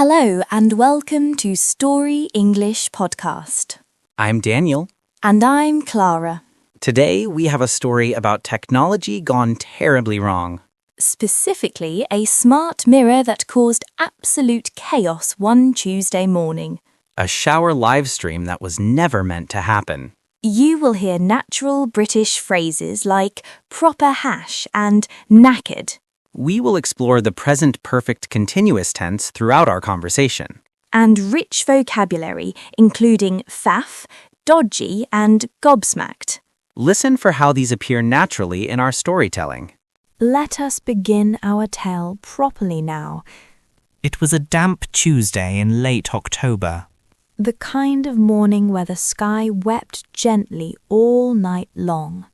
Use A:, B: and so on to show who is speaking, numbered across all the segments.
A: Hello and welcome to Story English Podcast.
B: I'm Daniel.
A: And I'm Clara.
B: Today we have a story about technology gone terribly wrong.
A: Specifically, a smart mirror that caused absolute chaos one Tuesday morning.
B: A shower live stream that was never meant to happen.
A: You will hear natural British phrases like proper hash and knackered.
B: We will explore the present perfect continuous tense throughout our conversation.
A: And rich vocabulary, including faff, dodgy, and gobsmacked.
B: Listen for how these appear naturally in our storytelling.
A: Let us begin our tale properly now.
C: It was a damp Tuesday in late October.
A: The kind of morning where the sky wept gently all night long.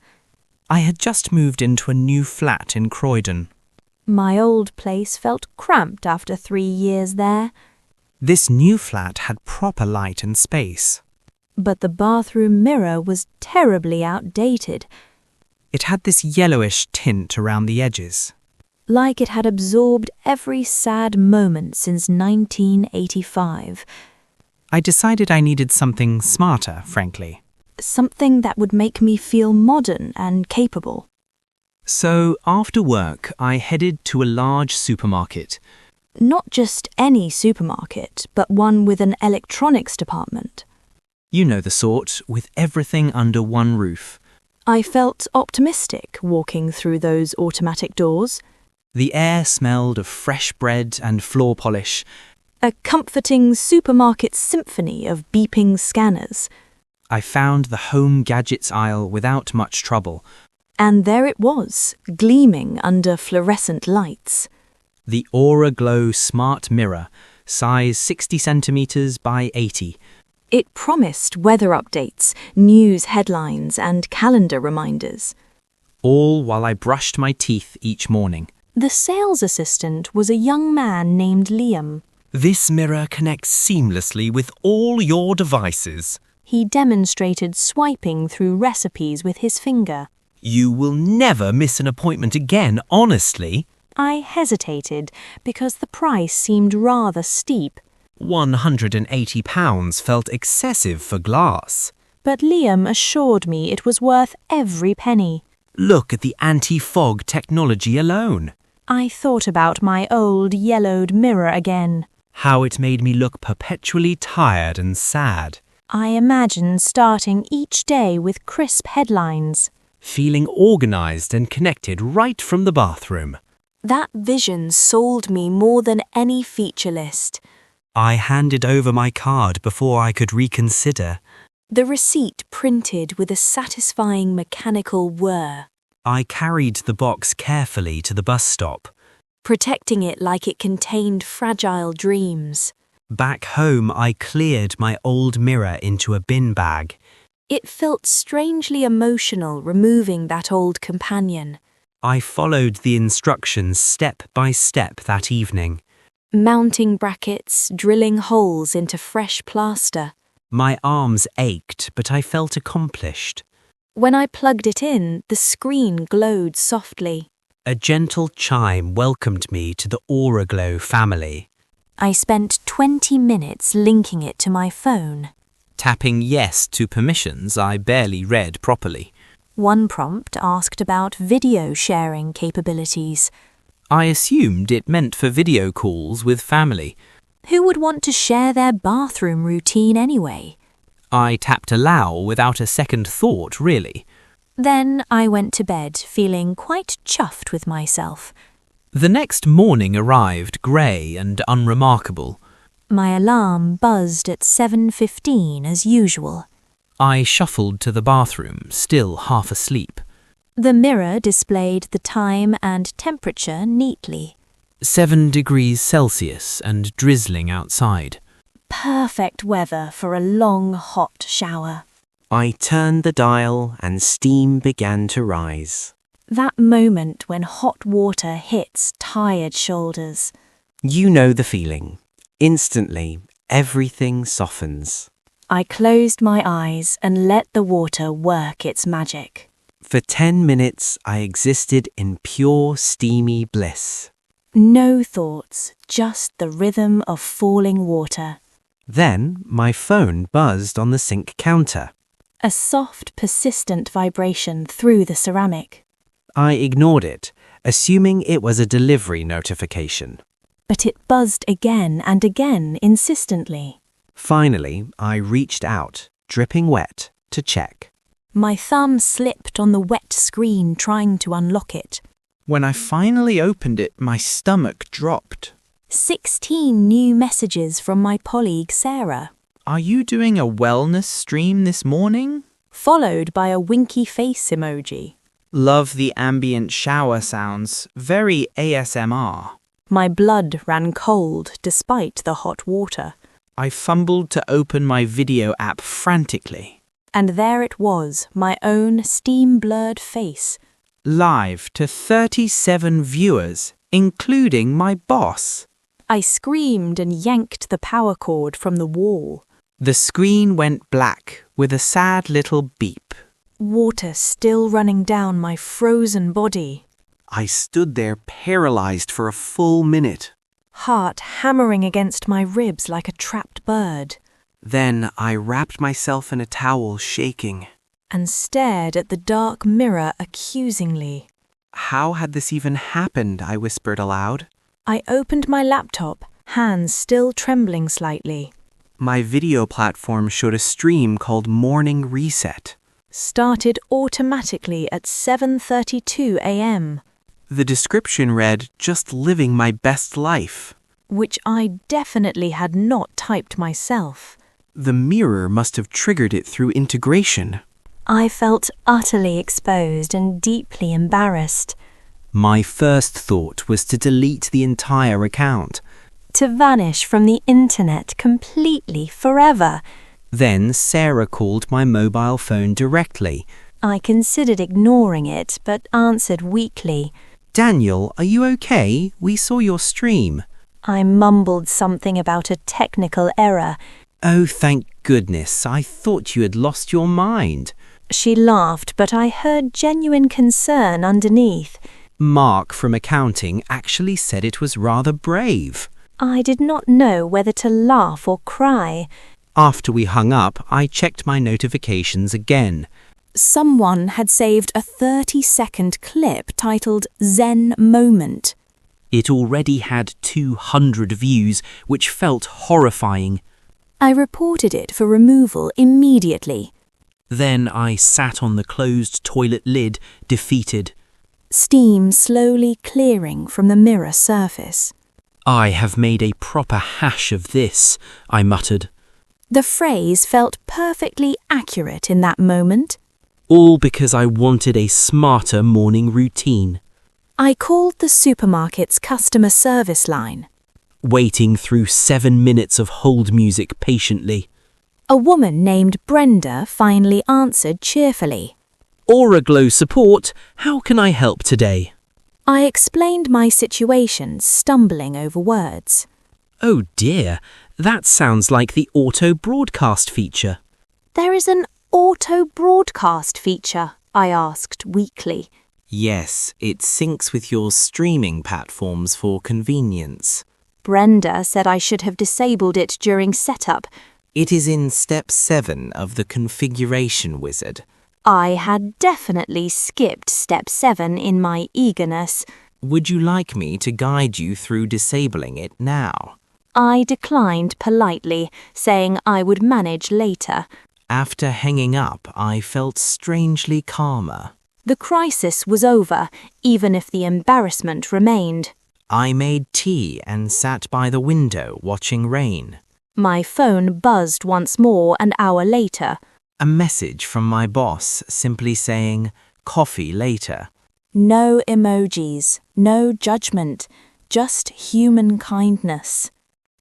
C: I had just moved into a new flat in Croydon.
A: My old place felt cramped after 3 years there.
C: This new flat had proper light and space.
A: But the bathroom mirror was terribly outdated.
C: It had this yellowish tint around the edges.
A: Like it had absorbed every sad moment since 1985.
C: I decided I needed something smarter, frankly.
A: Something that would make me feel modern and capable.
C: So, after work, I headed to a large supermarket.
A: Not just any supermarket, but one with an electronics department.
C: You know the sort, with everything under one roof.
A: I felt optimistic walking through those automatic doors.
C: The air smelled of fresh bread and floor polish.
A: A comforting supermarket symphony of beeping scanners.
C: I found the home gadgets aisle without much trouble.
A: And there it was, gleaming under fluorescent lights.
C: The Aura Glow Smart Mirror, size 60 centimeters by 80.
A: It promised weather updates, news headlines, and calendar reminders.
C: All while I brushed my teeth each morning.
A: The sales assistant was a young man named Liam.
D: This mirror connects seamlessly with all your devices.
A: He demonstrated swiping through recipes with his finger.
D: You will never miss an appointment again, honestly.
A: I hesitated because the price seemed rather steep.
D: £180 felt excessive for glass.
A: But Liam assured me it was worth every penny.
D: Look at the anti-fog technology alone.
A: I thought about my old yellowed mirror again.
D: How it made me look perpetually tired and sad.
A: I imagined starting each day with crisp headlines.
D: Feeling organised and connected right from the bathroom.
A: That vision sold me more than any feature list.
C: I handed over my card before I could reconsider.
A: The receipt printed with a satisfying mechanical whir.
C: I carried the box carefully to the bus stop.
A: Protecting it like it contained fragile dreams.
C: Back home, I cleared my old mirror into a bin bag.
A: It felt strangely emotional removing that old companion.
C: I followed the instructions step by step that evening.
A: Mounting brackets, drilling holes into fresh plaster.
C: My arms ached, but I felt accomplished.
A: When I plugged it in, the screen glowed softly.
C: A gentle chime welcomed me to the Aura Glow family.
A: I spent 20 minutes linking it to my phone.
C: Tapping yes to permissions I barely read properly.
A: One prompt asked about video sharing capabilities.
C: I assumed it meant for video calls with family.
A: Who would want to share their bathroom routine anyway?
C: I tapped allow without a second thought, really.
A: Then I went to bed feeling quite chuffed with myself.
C: The next morning arrived grey and unremarkable.
A: My alarm buzzed at 7:15 as usual.
C: I shuffled to the bathroom, still half asleep.
A: The mirror displayed the time and temperature neatly.
C: 7 degrees Celsius and drizzling outside.
A: Perfect weather for a long, hot shower.
D: I turned the dial and steam began to rise.
A: That moment when hot water hits tired shoulders.
D: You know the feeling. Instantly, everything softens.
A: I closed my eyes and let the water work its magic.
D: For 10 minutes, I existed in pure steamy bliss.
A: No thoughts, just the rhythm of falling water.
C: Then my phone buzzed on the sink counter.
A: A soft, persistent vibration through the ceramic.
C: I ignored it, assuming it was a delivery notification.
A: But it buzzed again and again insistently.
C: Finally, I reached out, dripping wet, to check.
A: My thumb slipped on the wet screen trying to unlock it.
E: When I finally opened it, my stomach dropped.
A: 16 new messages from my colleague Sarah.
E: Are you doing a wellness stream this morning?
A: Followed by a winky face emoji.
E: Love the ambient shower sounds. Very ASMR.
A: My blood ran cold despite the hot water.
E: I fumbled to open my video app frantically.
A: And there it was, my own steam-blurred face.
E: Live to 37 viewers, including my boss.
A: I screamed and yanked the power cord from the wall.
E: The screen went black with a sad little beep.
A: Water still running down my frozen body.
C: I stood there paralyzed for a full minute.
A: Heart hammering against my ribs like a trapped bird.
C: Then I wrapped myself in a towel, shaking.
A: And stared at the dark mirror accusingly.
C: How had this even happened? I whispered aloud.
A: I opened my laptop, hands still trembling slightly.
C: My video platform showed a stream called Morning Reset.
A: Started automatically at 7:32 a.m.
C: The description read, "Just living my best life."
A: Which I definitely had not typed myself.
C: The mirror must have triggered it through integration.
A: I felt utterly exposed and deeply embarrassed.
C: My first thought was to delete the entire account.
A: To vanish from the internet completely forever.
C: Then Sarah called my mobile phone directly.
A: I considered ignoring it, but answered weakly.
C: "Daniel, are you okay? We saw your stream."
A: I mumbled something about a technical error.
C: "Oh, thank goodness. I thought you had lost your mind."
A: She laughed, but I heard genuine concern underneath.
C: Mark from accounting actually said it was rather brave.
A: I did not know whether to laugh or cry.
C: After we hung up, I checked my notifications again.
A: Someone had saved a 30-second clip titled Zen Moment.
C: It already had 200 views, which felt horrifying.
A: I reported it for removal immediately.
C: Then I sat on the closed toilet lid, defeated.
A: Steam slowly clearing from the mirror surface.
C: "I have made a proper hash of this," I muttered.
A: The phrase felt perfectly accurate in that moment.
C: All because I wanted a smarter morning routine.
A: I called the supermarket's customer service line.
C: Waiting through 7 minutes of hold music patiently.
A: A woman named Brenda finally answered cheerfully.
C: "Aura Glow support, how can I help today?"
A: I explained my situation, stumbling over words.
C: "Oh dear, that sounds like the auto broadcast feature."
A: There is an auto broadcast feature, I asked weakly.
B: Yes, it syncs with your streaming platforms for convenience.
A: Brenda said I should have disabled it during setup.
B: It is in step 7 of the configuration wizard.
A: I had definitely skipped step 7 in my eagerness.
B: Would you like me to guide you through disabling it now?
A: I declined politely, saying I would manage later.
B: After hanging up, I felt strangely calmer.
A: The crisis was over, even if the embarrassment remained.
B: I made tea and sat by the window watching rain.
A: My phone buzzed once more an hour later.
B: A message from my boss simply saying, "Coffee later."
A: No emojis, no judgment, just human kindness.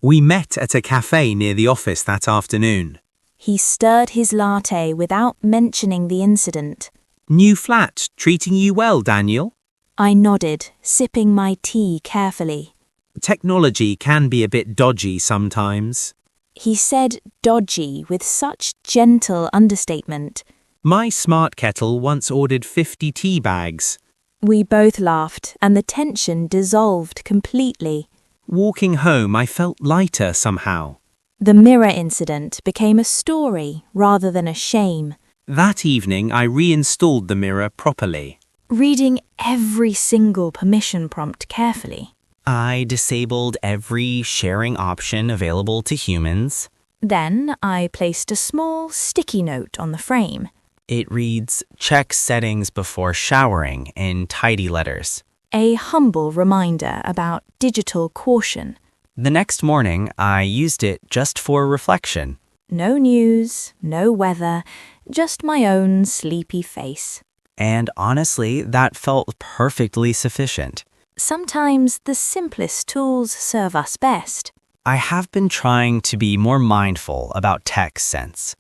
B: We met at a cafe near the office that afternoon.
A: He stirred his latte without mentioning the incident.
B: New flat, treating you well, Daniel?
A: I nodded, sipping my tea carefully.
B: Technology can be a bit dodgy sometimes.
A: He said dodgy with such gentle understatement.
B: My smart kettle once ordered 50 tea bags.
A: We both laughed, and the tension dissolved completely.
B: Walking home, I felt lighter somehow.
A: The mirror incident became a story rather than a shame.
B: That evening, I reinstalled the mirror properly.
A: Reading every single permission prompt carefully.
E: I disabled every sharing option available to humans.
A: Then I placed a small sticky note on the frame.
E: It reads, "Check settings before showering" in tidy letters.
A: A humble reminder about digital caution.
E: The next morning, I used it just for reflection.
A: No news, no weather, just my own sleepy face.
E: And honestly, that felt perfectly sufficient.
A: Sometimes the simplest tools serve us best.
E: I have been trying to be more mindful about text sense.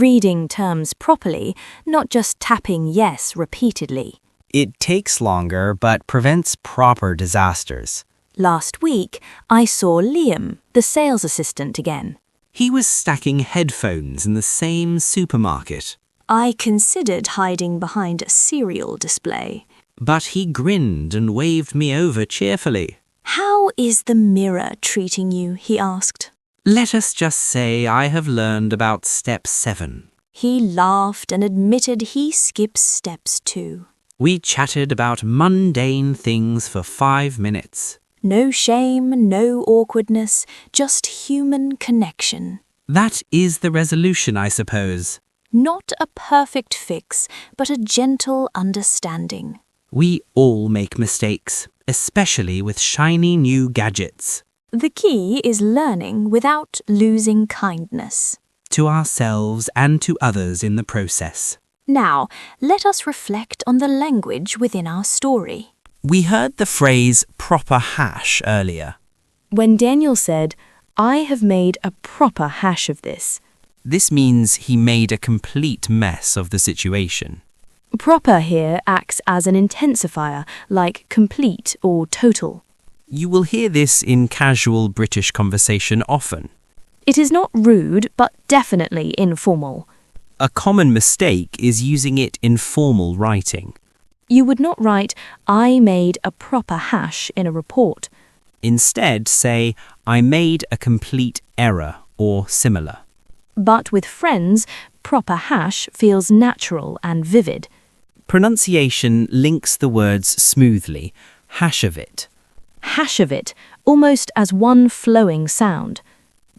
A: Reading terms properly, not just tapping yes repeatedly.
E: It takes longer but prevents proper disasters.
A: Last week, I saw Liam, the sales assistant, again.
C: He was stacking headphones in the same supermarket,
A: I considered hiding behind a cereal display.
C: but he grinned and waved me over cheerfully.
A: How is the mirror treating you? He asked.
C: Let us just say I have learned about step 7.
A: He laughed and admitted he skips steps too.
C: We chatted about mundane things for 5 minutes.
A: No shame, no awkwardness, just human connection.
C: That is the resolution, I suppose.
A: Not a perfect fix, but a gentle understanding.
C: We all make mistakes, especially with shiny new gadgets.
A: The key is learning without losing kindness.
C: To ourselves and to others in the process.
A: Now, let us reflect on the language within our story.
C: We heard the phrase proper hash earlier.
A: When Daniel said, "I have made a proper hash of this,"
C: This means he made a complete mess of the situation.
A: proper here acts as an intensifier, like complete or total.
C: You will hear this in casual British conversation often.
A: It is not rude, but definitely informal.
C: A common mistake is using it in formal writing.
A: You would not write, "I made a proper hash" in a report.
C: Instead, say, I made a complete error or similar.
A: But with friends, proper hash feels natural and vivid.
C: Pronunciation links the words smoothly. Hash of it.
A: Hash of it, almost as one flowing sound.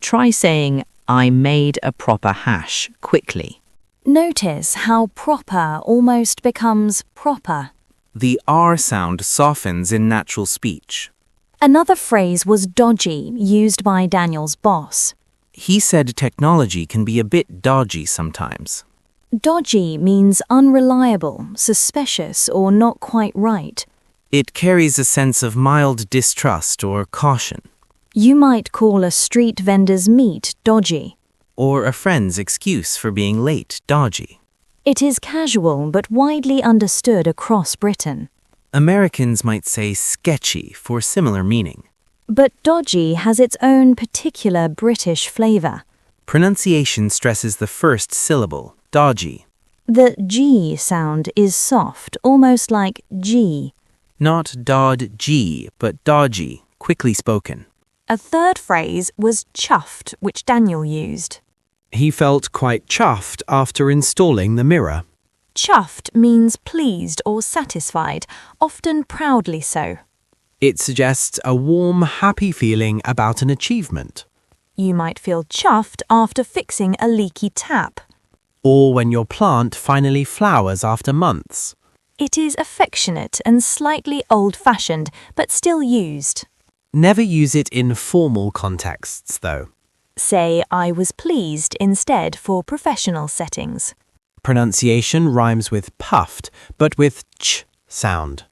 C: Try saying, I made a proper hash quickly.
A: Notice how proper almost becomes proper.
F: The R sound softens in natural speech.
A: Another phrase was dodgy, used by Daniel's boss.
F: He said technology can be a bit dodgy sometimes.
A: Dodgy means unreliable, suspicious, or not quite right.
F: It carries a sense of mild distrust or caution,
A: You might call a street vendor's meat dodgy.
F: or a friend's excuse for being late dodgy.
A: It is casual but widely understood across Britain.
F: Americans might say sketchy for similar meaning.
A: But dodgy has its own particular British flavour.
F: Pronunciation stresses the first syllable, dodgy.
A: The G sound is soft, almost like G.
F: Not dod-G, but dodgy, quickly spoken.
A: A third phrase was chuffed, which Daniel used.
C: He felt quite chuffed after installing the mirror.
A: Chuffed means pleased or satisfied, often proudly so.
C: It suggests a warm, happy feeling about an achievement.
A: You might feel chuffed after fixing a leaky tap.
C: Or when your plant finally flowers after months.
A: It is affectionate and slightly old-fashioned, but still used.
C: Never use it in formal contexts, though.
A: Say, "I was pleased" instead for professional settings.
C: Pronunciation rhymes with puffed, but with ch sound.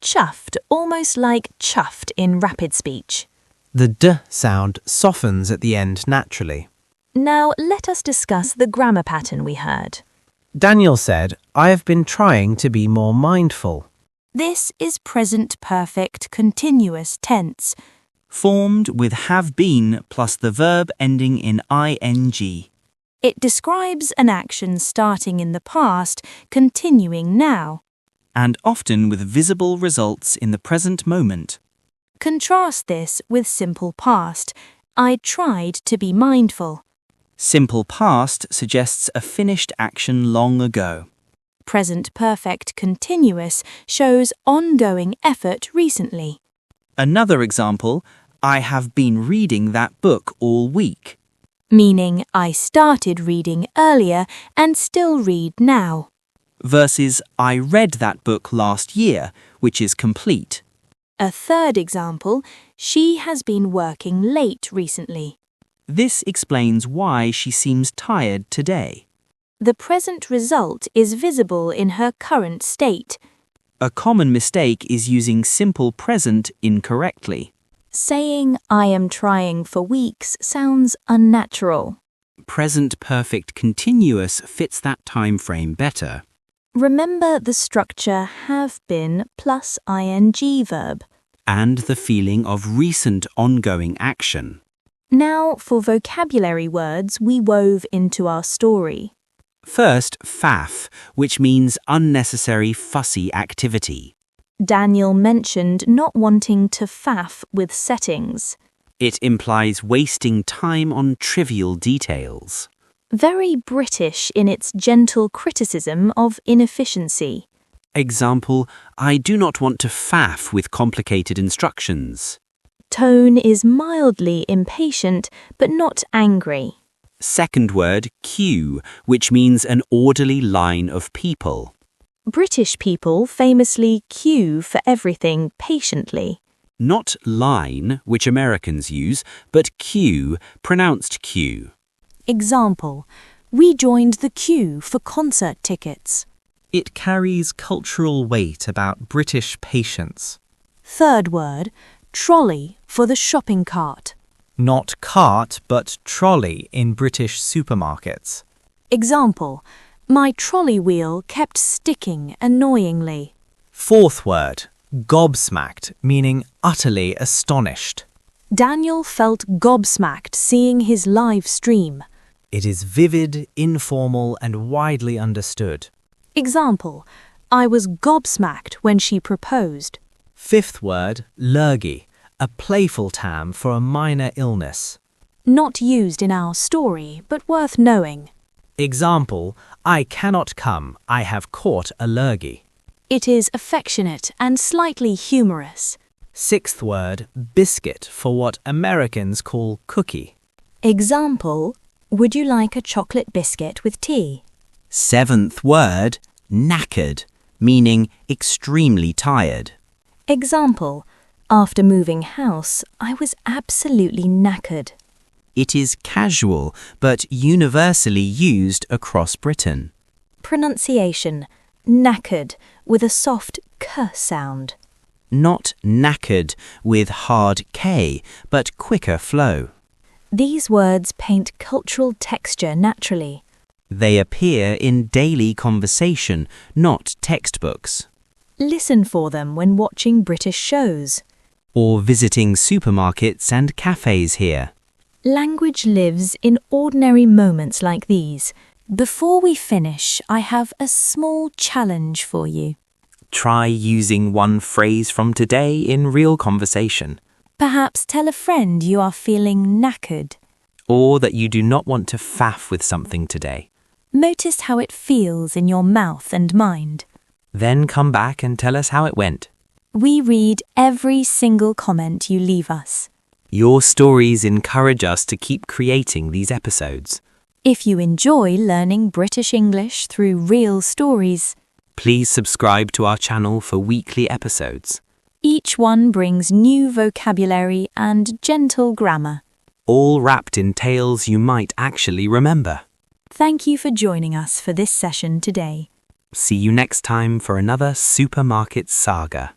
A: Chuffed, almost like chuffed in rapid speech.
C: The d sound softens at the end naturally.
A: Now let us discuss the grammar pattern we heard.
F: Daniel said, I have been trying to be more mindful.
A: This is present perfect continuous tense.
E: Formed with have been plus the verb ending in ing.
A: It describes an action starting in the past, continuing now.
C: and often with visible results in the present moment.
A: Contrast this with simple past. I tried to be mindful.
C: Simple past suggests a finished action long ago.
A: Present perfect continuous shows ongoing effort recently.
C: Another example, I have been reading that book all week.
A: Meaning I started reading earlier and still read now.
C: Versus I read that book last year, which is complete.
A: A third example, she has been working late recently.
C: This explains why she seems tired today.
A: The present result is visible in her current state.
C: A common mistake is using simple present incorrectly.
A: Saying I am trying for weeks sounds unnatural.
B: Present perfect continuous fits that time frame better.
A: Remember the structure have been plus ing verb.
B: And the feeling of recent ongoing action.
A: Now for vocabulary words we wove into our story.
B: First, faff, which means unnecessary fussy activity.
A: Daniel mentioned not wanting to faff with settings.
B: It implies wasting time on trivial details.
A: Very British in its gentle criticism of inefficiency.
B: Example, I do not want to faff with complicated instructions.
A: Tone is mildly impatient but not angry.
B: Second word, queue, which means an orderly line of people.
A: British people famously queue for everything patiently.
B: Not line, which Americans use, but queue, pronounced queue.
A: Example, we joined the queue for concert tickets.
E: It carries cultural weight about British patience.
A: Third word, trolley for the shopping cart.
E: Not cart, but trolley in British supermarkets.
A: Example, my trolley wheel kept sticking annoyingly.
E: Fourth word, gobsmacked, meaning utterly astonished.
A: Daniel felt gobsmacked seeing his live stream.
E: It is vivid, informal, and widely understood.
A: Example, I was gobsmacked when she proposed.
E: Fifth word, lurgy, a playful term for a minor illness.
A: Not used in our story, but worth knowing.
E: Example, I cannot come, I have caught a lurgy.
A: It is affectionate and slightly humorous.
E: Sixth word, biscuit, for what Americans call cookie.
A: Example, would you like a chocolate biscuit with tea?
B: Seventh word, knackered, meaning extremely tired.
A: Example, after moving house, I was absolutely knackered.
B: It is casual, but universally used across Britain.
A: Pronunciation, knackered, with a soft k sound.
B: Not knackered with hard K, but quicker flow.
A: These words paint cultural texture naturally.
B: They appear in daily conversation, not textbooks.
A: Listen for them when watching British shows.
B: Or visiting supermarkets and cafes here.
A: Language lives in ordinary moments like these. Before we finish, I have a small challenge for you.
B: Try using one phrase from today in real conversation.
A: Perhaps tell a friend you are feeling knackered.
B: Or that you do not want to faff with something today.
A: Notice how it feels in your mouth and mind.
B: Then come back and tell us how it went.
A: We read every single comment you leave us.
B: Your stories encourage us to keep creating these episodes.
A: If you enjoy learning British English through real stories,
B: Please subscribe to our channel for weekly episodes.
A: each one brings new vocabulary and gentle grammar.
B: All wrapped in tales you might actually remember.
A: Thank you for joining us for this session today.
B: See you next time for another supermarket saga.